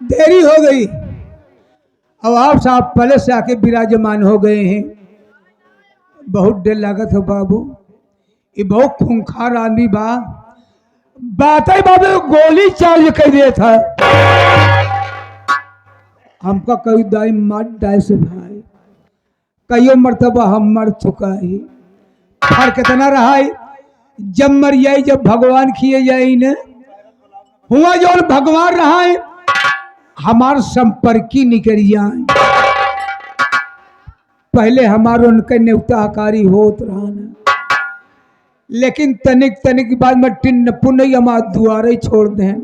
देरी हो गई। अब आप साहब पहले से आके विराजमान हो गए हैं। बहुत देर लागत हो बाबू, ये बहुत खूंखार आदमी बा। बात है बाबू गोली चार्ज कर दिया था हमका, कई दाई मार डाय से भाई, कईयों मरतबा हम मर चुका है। फर्क कितना रहा है, जब मर जाई जब भगवान किए जाए न हुआ जो भगवान रहा है हमार संपर्की निकल जाए। पहले हमारे उनके न्योताकारी होत रहा न, लेकिन तनिक तनिक बाद में टिन पुनः हमार दुआरे छोड़ दें।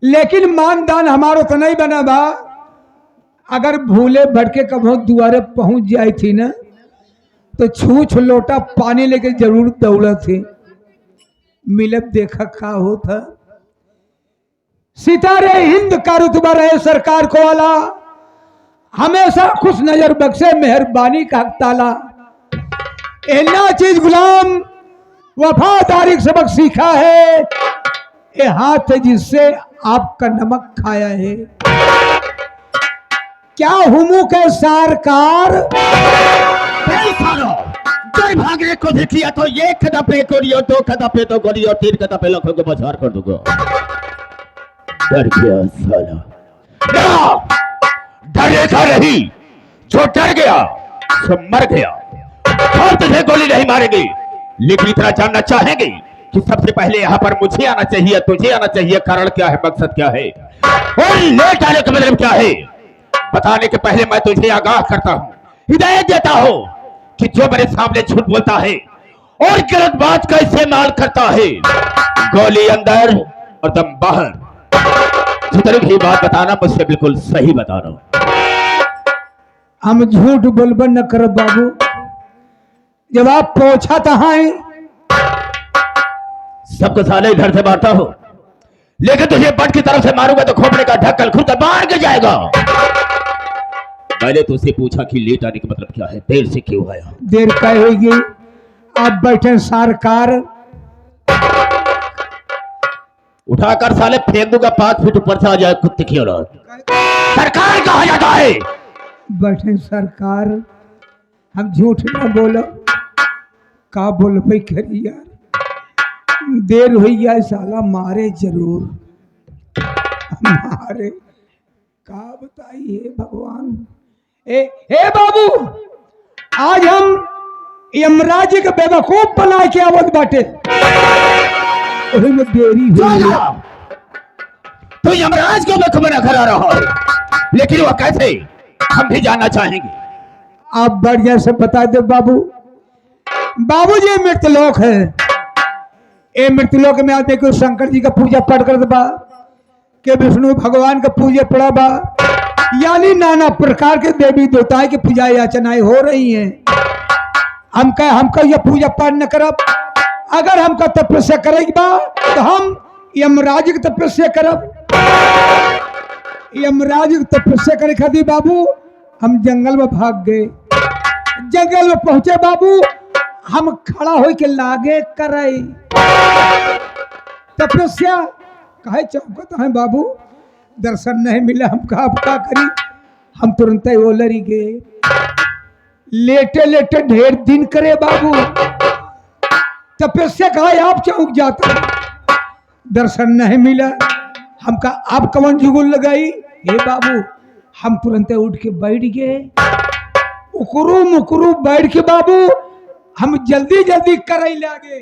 लेकिन मानदान हमारो उतना ही बना बा, अगर भूले भटके कभी दुआरे पहुंच जाई थी ना तो छूछ लोटा पानी लेके जरूर दौड़ा थे। मिलब देखा का होता। सितारे हिंद का रुतबा रहे सरकार को वाला, हमेशा खुश नजर बख्शे मेहरबानी का ताला। इतना चीज गुलाम वफादारी सबक सीखा है, ये हाथ है जिससे आपका नमक खाया है। क्या हुमू के सरकार भागने को देखिए तो एक कदम पे गोलियों, दो कदम पे तो गोलियों, तीन कदम पे लोगों को बाजार कर दूंगा। डर गया साला, डरेगा नहीं, जो डर गया सो मर गया। हम तुझे गोली नहीं मारेंगे, लेकिन इतना जानना चाहेंगे कि सबसे पहले यहाँ पर मुझे आना चाहिए, तुझे आना चाहिए। कारण क्या है, मकसद क्या है और लेट आने का मतलब क्या है, बताने के पहले मैं तुझे आगाह करता हूँ, हिदायत देता हूँ कि जो मेरे सामने झूठ बोलता है और गलत बात का इस्तेमाल करता है, गोली अंदर और दम बाहर। जितनी भी बात बताना मुझसे बिल्कुल सही बता रहा हूं। हम झूठ बोलबन न कर बाबू, जब आप पहुंचा तहां सबको साले इधर से मारता हो, लेकिन तुझे बट की तरफ से मारूंगा तो खोपड़े का ढक्कन खुद बाहर के जाएगा। मैंने तुझसे पूछा कि लेट आने का मतलब क्या है, देर से क्यों आया? देर क्या होगी, आप बैठे सरकार। उठाकर साले फेंक दूंगा 5 फीट ऊपर से आ जाए कुत्ते की औलाद। सरकार कहा जाता है। बैठे सरकार, हम झूठ ना बोलो, का बोल भाई करी यार, देर हुई है साला मारे जरूर मारे। का बताइए भगवान। ए बाबू, आज हम यमराज के बेवकूफ बना के आवत बाटे, में देरी हुई। तो यमराज को बेवकूफ बना कर आ रहा है, लेकिन वह कैसे, हम भी जानना चाहेंगे। आप बढ़िया से बता दो बाबू। बाबू जी मृतलोक है, ये मृतलोक में आप देखो शंकर जी का पूजा पाठ कर बा, के विष्णु भगवान का पूजा पड़ा बा, यानी नाना प्रकार के देवी देवताएं की पूजा याचनाएं हो रही हैं। हमका यह पूजा पाठ न करब, अगर हमका तपस्या करेगी बा तो हम यमराज की तपस्या करब। यमराज की तपस्या करे खातिर बाबू हम जंगल में भाग गए। जंगल में पहुंचे बाबू, हम खड़ा हो के लागे करे तपस्या, कहे चौकत है बाबू, दर्शन नहीं मिला हमका, अब क्या करी। हम तुरंत ही ओलरी गए, लेटे लेटे ढेर दिन करे बाबू। तपस्या कहा आप चौक जाता, दर्शन नहीं मिला हमका, आप कवन जुगुल लगाई। हे बाबू, हम तुरंत उठ के बैठ गए, उकरू मुकरू बैठ के बाबू हम जल्दी जल्दी करे लागे।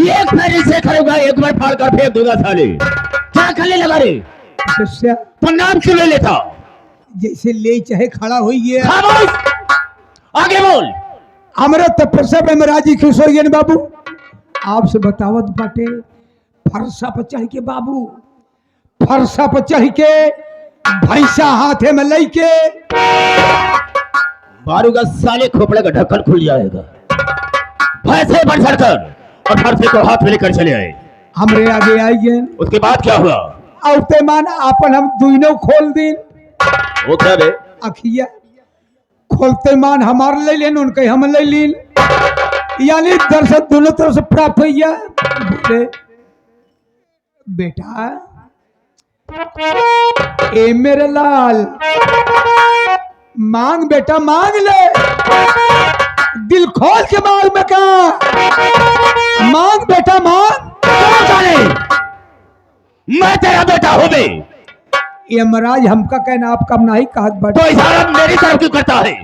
एक फेरी से करूंगा, एक बार फाड़ कर फेंक दूंगा साले। क्या करने लगा रे? तपस्या तो नाम क्यों ले लेता? जैसे ले चाहे खड़ा हो गए। आगे बोल। हमारा तपस्या में महाराजी खुश हो गए बाबू। आपसे बतावत बाटे, फरसा पर चढ़ के बाबू, फरसा पर चढ़ के भैंसा हाथे में लेके मारूंगा साले, खोपड़े का ढक्कन खुल जाएगा। भैंसे पर चढ़कर और फरसे को हाथ में लेकर चले आए, हमरे आगे आइए। उसके बाद क्या हुआ? औते मान आपन हम दुइनो खोल दिन। वो क्या बे? अखिया खोलते मान हमार ले लेन, उनके हम ले लीन, यानी दर्शन दोनों तरफ से प्राप्त हुआ। बोले बेटा ए मेरे लाल, मांग बेटा मांग ले, दिल खोल के मांग में का, मांग बेटा मांग। कौन जाने मैं तेरा बेटा हूं बे। यमराज हमका कहना आपका नहीं कहत बट तो इशारा मेरी तरफ क्यों करता है?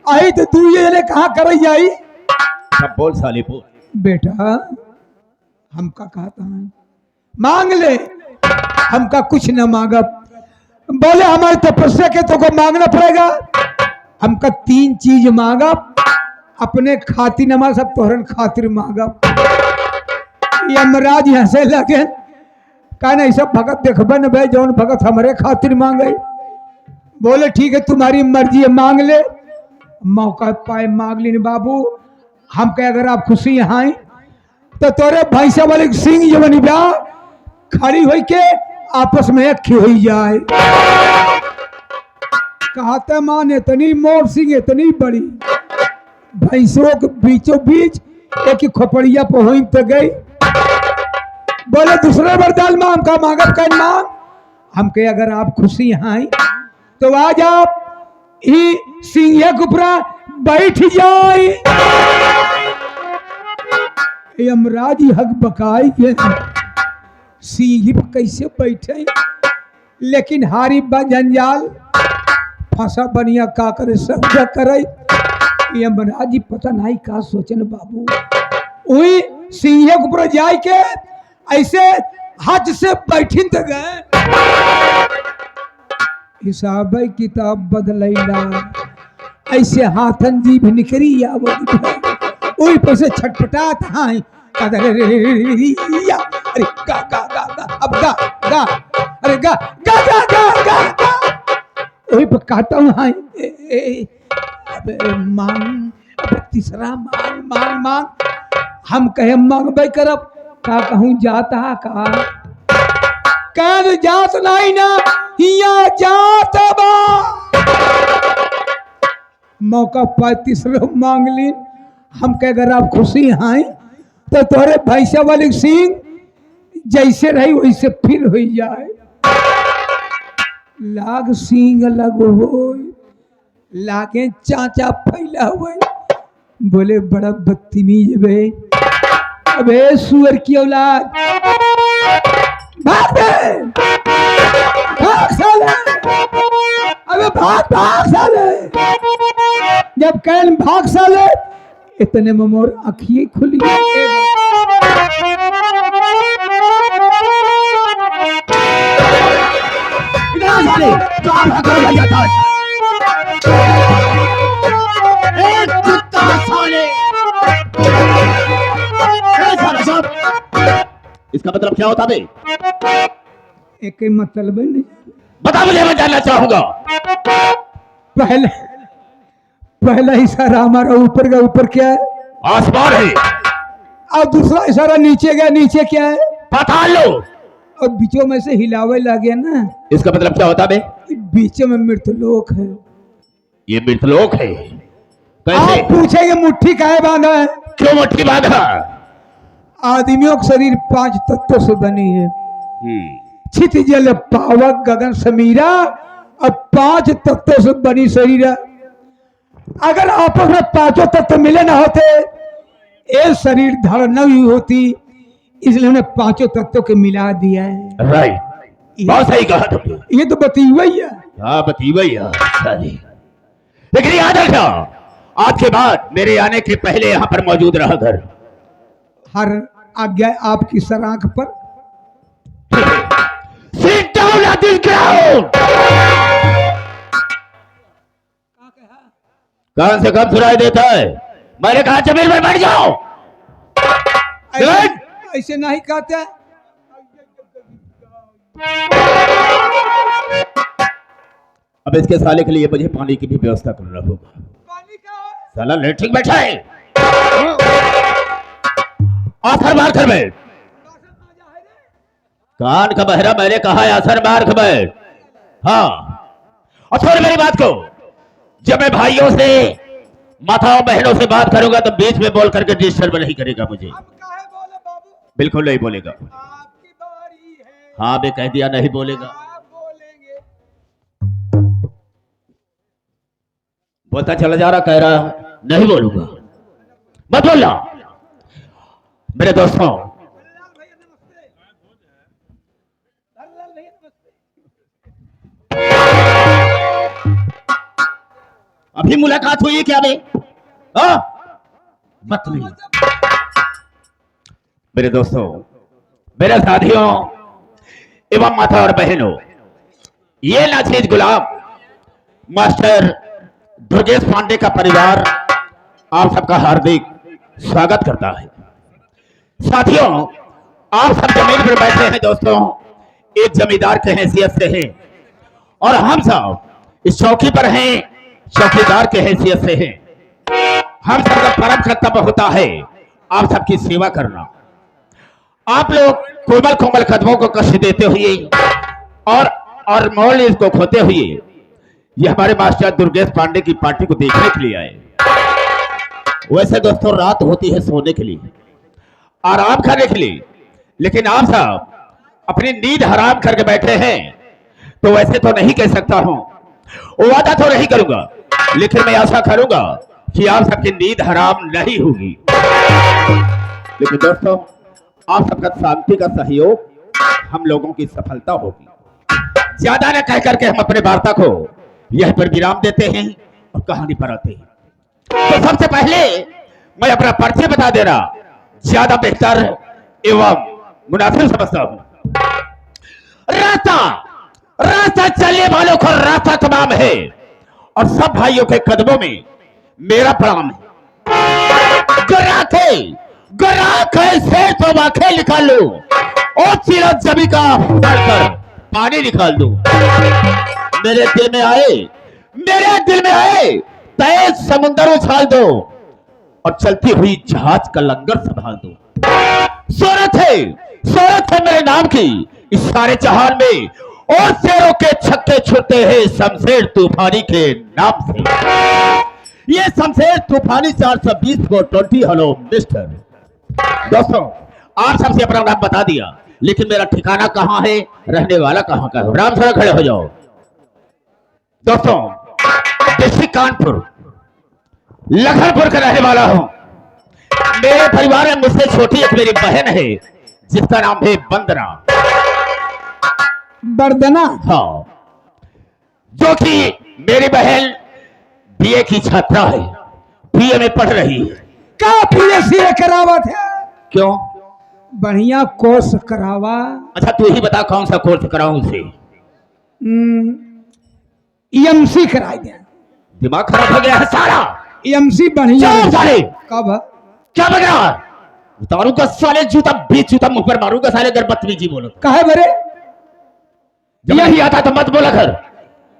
आई तो तू ये कहाँ कर जाई सब बोल साले बोल। बेटा हमका कहता है मांग ले, हमका कुछ न मांगब। बोले हमारी तपस्या के तो को मांगना पड़ेगा। हमका 3 चीज मांगब, अपने खातिर न मांग, सब तोहरन खातिर मांगब। यमराज हंसे लगे, कहना ऐसा भगत देखबे न भाई जौन भगत हमारे खातिर मांगे। बोले ठीक है तुम्हारी मर्जी है मांग ले। मौका पाए मांग ली बाबू। हम कहे अगर आप खुशी यहाँ आई तो तोरे भैंसा वाले सिंह जो बनी बा खड़ी हुई के आपस में एक हो जाए। कहते मान इतनी मोर सिंह इतनी बड़ी भैंसों के बीचों बीच एक ही खोपड़िया पहुंच तो गई। बोले दूसरे वरदान मांग का मांगब कर मांग। हम कहे अगर आप खुशी यहाँ आई तो आज आप ही सिंह के ऊपर बैठ जाए। यमराज हक बकाई के सिंह पर कैसे बैठे, लेकिन हारी बा जंजाल फंसा बनिया का करे सब करे। यमराज जी पता नहीं का सोचन बाबू। वही सिंह के ऊपर जाए के ऐसे हाथ से बैठिन तो गए। हिसाब किताब बदलैला ऐसे हाथन जी भी निकरी वही पैसे छटपटात हाँ अरे गा गा गा गा अब गा गा अरे गा गा गा गा गा गा वही पर कहता हूँ हाँ मांग तीसरा मांग मांग मांग। हम कहे मांगबे करब का कहूँ जाता का कर जात नहीं ना हिया जात बा। मौका पाए तीसरा मांग ली। हम कह अगर आप खुशी हैं तो तोरे भैंसा वाले सिंह जैसे रही वैसे फिर हो जाए। लाग सिंह लग हो लागे चाचा फैला हुए। बोले बड़ा बदतमीज बे, अबे सुअर की औलाद भाग दे, भाग साले, अबे भाग भाग साले। जब कैल भाग साले इतने में मोर आँखिए खुली। इसका मतलब क्या होता बे? एक ही मतलब नहीं बता मुझे, मैं जानना चाहूंगा। पहला इशारा हमारा ऊपर का, ऊपर क्या है? आसमान है। और दूसरा इशारा नीचे गया, नीचे क्या है? पाताल लो। और बीचों में से हिलावे लगे ना, इसका मतलब क्या होता बे? बीचों में मृतलोक है। ये मृतलोक है? कैसे? आप पूछेंगे मुट्ठी काहे बांधा है? क्यों मुट्ठी बांधा? आदमियों का शरीर 5 तत्वों से बनी है। छित जल पावक गगन समीरा, अब 5 तत्वों से बनी शरीर है। अगर आपस में 5 तत्व मिले ना होते ये शरीर धारण नहीं होती, इसलिए उन्हें 5 तत्वों के मिला दिया है। राइट, बहुत सही कहा तुमने। ये तो बतीवई है। हाँ बतीवई है। लेकिन याद रखना, आज के बाद मेरे आने के पहले यहाँ पर मौजूद रहा घर। हर आज्ञा आपकी सराख पर। Sit down at this ground. कान से कब सुनाई देता है? मैंने कहा जमीन में बैठ जाओ। ऐसे नहीं कहते। अब इसके साले के लिए मुझे पानी की भी व्यवस्था करना होगा। पानी का साला लेटरिन बैठा है। आसर मार कर बैठ। कान का बहरा, मैंने कहा है आसर मार कर बैठ। हाँ, और छोड़ मेरी बात को। जब मैं भाइयों से माताओं बहनों से बात करूंगा तो बीच में बोल करके डिस्टर्ब नहीं करेगा मुझे। बोले बाबू, बिल्कुल नहीं बोलेगा। आपकी बारी है। हाँ मैं कह दिया नहीं बोलेगा। बोलता चला जा रहा, कह रहा नहीं बोलूंगा, मत बोलना। मेरे दोस्तों, अभी मुलाकात हुई है क्या बे? हाँ? मत नहीं। मेरे दोस्तों, मेरे साथियों एवं माता और बहनों, ये नाचीज गुलाब मास्टर दुर्गेश पांडे का परिवार आप सबका हार्दिक स्वागत करता है। साथियों, आप सब जमीन पर बैठे हैं दोस्तों, एक जमींदार के हैसियत से हैं, और हम सब इस चौकी पर हैं चौकीदार के हैसियत से हैं। हम सबका परम कर्तव्य होता है आप सबकी सेवा करना। आप लोग कोमल कोमल कदमों को कष्ट देते हुए और मौल इसको खोते हुए ये हमारे मास्टर दुर्गेश पांडे की पार्टी को देखने के लिए आए। वैसे दोस्तों रात होती है सोने के लिए, आराम करने के लिए, लेकिन आप सब अपनी नींद हराम करके बैठे हैं। तो वैसे तो नहीं कह सकता हूं, वादा तो नहीं करूंगा, लेकिन मैं आशा करूंगा कि आप सबकी नींद हराम नहीं होगी। लेकिन दोस्तों, आप सबका शांति का सहयोग हम लोगों की सफलता होगी। ज्यादा न कह करके हम अपने वार्ता को यह पर विराम देते हैं और कहानी पर आते हैं। तो सबसे पहले मैं अपना परिचय बता देना ज्यादा बेहतर एवं मुनासिब समझता हूं। रास्ता चलने वालों को रास्ता तमाम है, और सब भाइयों के कदमों में मेरा प्रणाम है। गराखे से तो वाखे निकाल लो और सीरत जमी का डालकर पानी निकाल दो। मेरे दिल में आए तेज समुद्र उछाल दो और चलती हुई जहाज का लंगर संभाल दो। शोहरत है मेरे नाम की इस सारे जहान में, और शेरों के छक्के छुड़ते हैं शमशेर तूफानी के नाम से। ये शमशेर तूफानी 420 को 20 हेलो मिस्टर। दोस्तों, आप सबसे अपना नाम बता दिया, लेकिन मेरा ठिकाना कहाँ है, रहने वाला कहाँ का है? राम सर खड़े हो जाओ। दोस्तों, डिस्ट्रिक्ट कानपुर लखनपुर का रहने वाला हूं। मेरे परिवार में मुझसे छोटी एक मेरी बहन है जिसका नाम है वंदना। बर्दना? हाँ, जो कि मेरी बहन बीए की छात्रा है, बीए में पढ़ रही है। क्या पीएससी करावत है? क्यों? बढ़िया कोर्स करावा। अच्छा, तू ही बता कौन सा कोर्स कराऊं उसे? EMC कराई दे। दिमाग खराब हो गया है सारा। EMC बढ़िया साले। कब? क्या बग रहा है? उतारूंगा साले जूता, बीच जूता मुंह पर मारूंगा साले, अगर बदतमीजी बोलो। कहे बरे? जब नहीं आता तो मत बोला कर।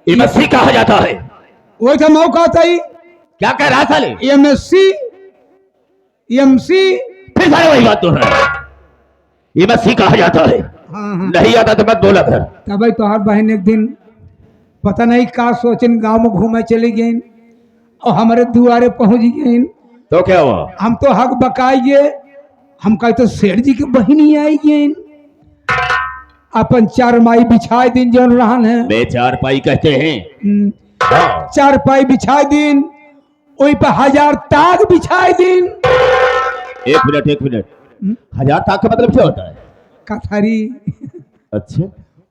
EMC कहा जाता है। वही था मौका था ही। क्या कह रहा है साले? EMC फिर सारे वही बात तो है। EMC कहा जाता है। हाँ। नहीं आता तो मत बोला कर। तब तो हर बहन एक दिन पता नहीं का सोचन गांव में घूमे चली गई और हमारे दुआरे पहुंच गई। तो क्या हुआ? हम तो हक बकाइए, हम कहे तो सेठ जी की बहनी आई गई, अपन चारपाई बिछाए दिन जो रहन है। बे चारपाई कहते हैं। हाँ। चारपाई बिछाए दिन, वही पे 1000 ताग बिछाए दिन। एक मिनट 1000 ताग का मतलब क्या होता है? कथारी। अच्छा,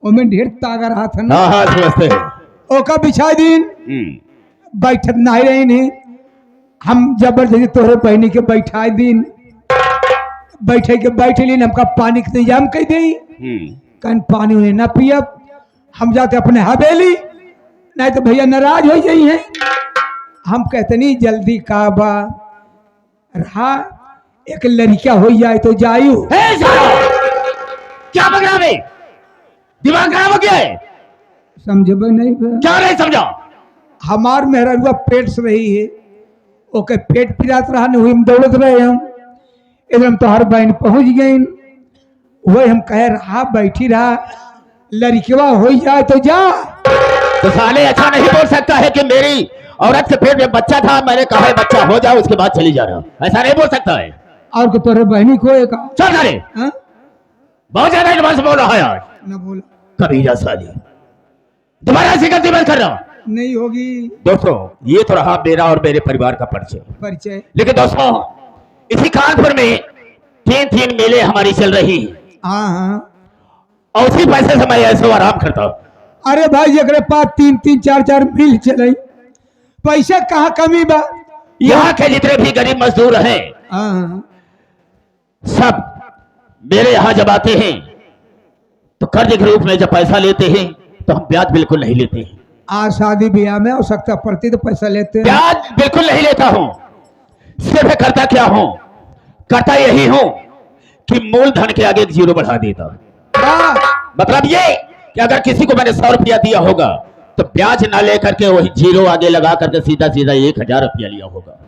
ओमें ढेर ताग रहा था ना। हाँ समझते हैं। ओका बिछाए दिन बैठत नहीं रही नहीं, हम जबरदस्ती तोहरे बहनी के बैठाए दिन, बैठे के बैठ लीन, हमका पानी के इंतजाम कर दी। कहीं पानी उन्हें न पियब, हम जाते अपने हवेली, नहीं तो भैया नाराज हो जाई हैं। हम कहते नहीं जल्दी का बा रहा, एक लड़का हो जाए तो जायू। क्या बगड़ा में? दिमाग खराब हो गया है? समझबे नहीं बा? क्या नहीं समझा? हमार मेहरुआ पेट से रही है, ओके पेट पिरात रहा नहीं, हम दौड़त रहे। हम इधर हम तो हर बहन पहुंच गई, वही हम कह रहा बैठी रहा, लड़कवा हो जाए तो जा। तो साले ऐसा नहीं बोल सकता है कि मेरी औरत के पेट में बच्चा था, मैंने कहा है बच्चा हो जाए उसके बाद चली जा रहा, ऐसा नहीं बोल सकता है। और को तोरे बहनी को एक चल साले, बहुत ज्यादा एडवांस बोल रहा है यार। न बोला कभी जा साले, दोबारा ऐसी गलती मत कर रहा। नहीं होगी दोस्तों ये तो रहा मेरा और मेरे परिवार का परिचय। परिचय। लेकिन दोस्तों इसी कानपुर में 3 मेले हमारी चल रही है हाँ हाँ। और उसी पैसे से मैं ऐसे आराम करता हूँ। अरे भाई जकरे पास 3 4 मिल चले पैसा कहाँ कमी बा। यहाँ के जितने भी गरीब मजदूर हैं हाँ हाँ। सब मेरे यहाँ जब आते हैं तो कर्ज के रूप में जब पैसा लेते हैं तो हम ब्याज बिल्कुल नहीं लेते हैं। आज शादी ब्याह में आवश्यकता पड़ती तो पैसा लेते हैं। ब्याज बिल्कुल नहीं लेता हूँ। सिर्फ करता क्या हूँ, करता यही हूँ कि मूलधन के आगे एक जीरो बढ़ा देता हूँ। मतलब ये कि अगर किसी को मैंने 100 रुपया दिया होगा तो ब्याज ना लेकर के वही जीरो आगे लगा करके सीधा सीधा 1000 रुपया लिया होगा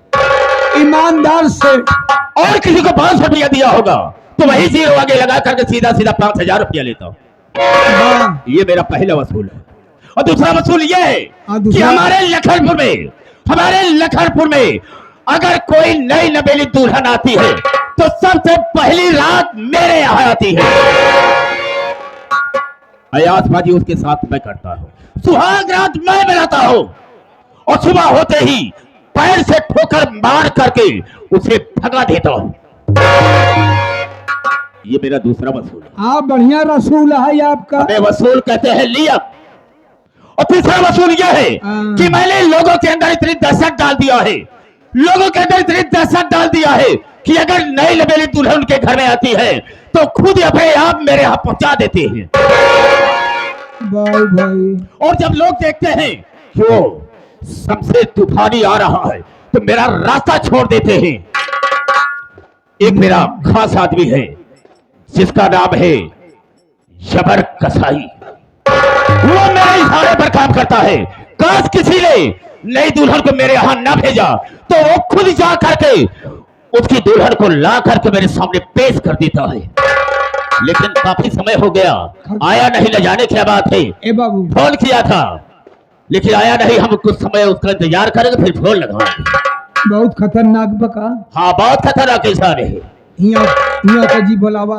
ईमानदार से। और किसी को 500 रुपया दिया होगा तो वही जीरो आगे लगा करके सीधा सीधा 5000 रुपया लेता हूँ। ये मेरा पहला वसूल है। और दूसरा वसूल ये है कि हमारे लखनपुर में अगर कोई नई नवेली दुल्हन आती है तो सबसे पहली रात मेरे यहाँ आती है। अयासबाजी उसके साथ मैं करता हूँ, सुहाग रात मैं मिलाता हूँ और सुबह होते ही पैर से ठोकर मार करके उसे भगा देता हूँ। ये मेरा दूसरा वसूल है। हाँ बढ़िया रसूल है आपका। हमें वसूल कहते हैं लिया। और तीसरा वसूल यह है कि मैंने लोगों के अंदर इतनी दहशत डाल दिया है कि अगर नई लबेली दुल्हन उनके घर में आती है तो खुद अपने आप मेरे यहाँ पहुंचा देते हैं। भाई और जब लोग देखते हैं कि वो सबसे तूफानी आ रहा है तो मेरा रास्ता छोड़ देते हैं। एक मेरा खास आदमी है जिसका नाम है जबर कसाई। वो मेरे इशारे पर काम करता है। काश किसी ने नई दुल्हन को मेरे यहाँ ना भेजा तो वो खुद जा करके उसकी दुल्हन को ला करके मेरे सामने पेश कर देता है। लेकिन काफी समय हो गया, आया नहीं। न जाने क्या बात है। ए बाबू फोन किया था लेकिन आया नहीं। हम कुछ समय उसका इंतजार करेंगे फिर फोन लगाएंगे। बहुत खतरनाक बका। हाँ बहुत खतरनाक इंसान है। हिया का जी बोलावा।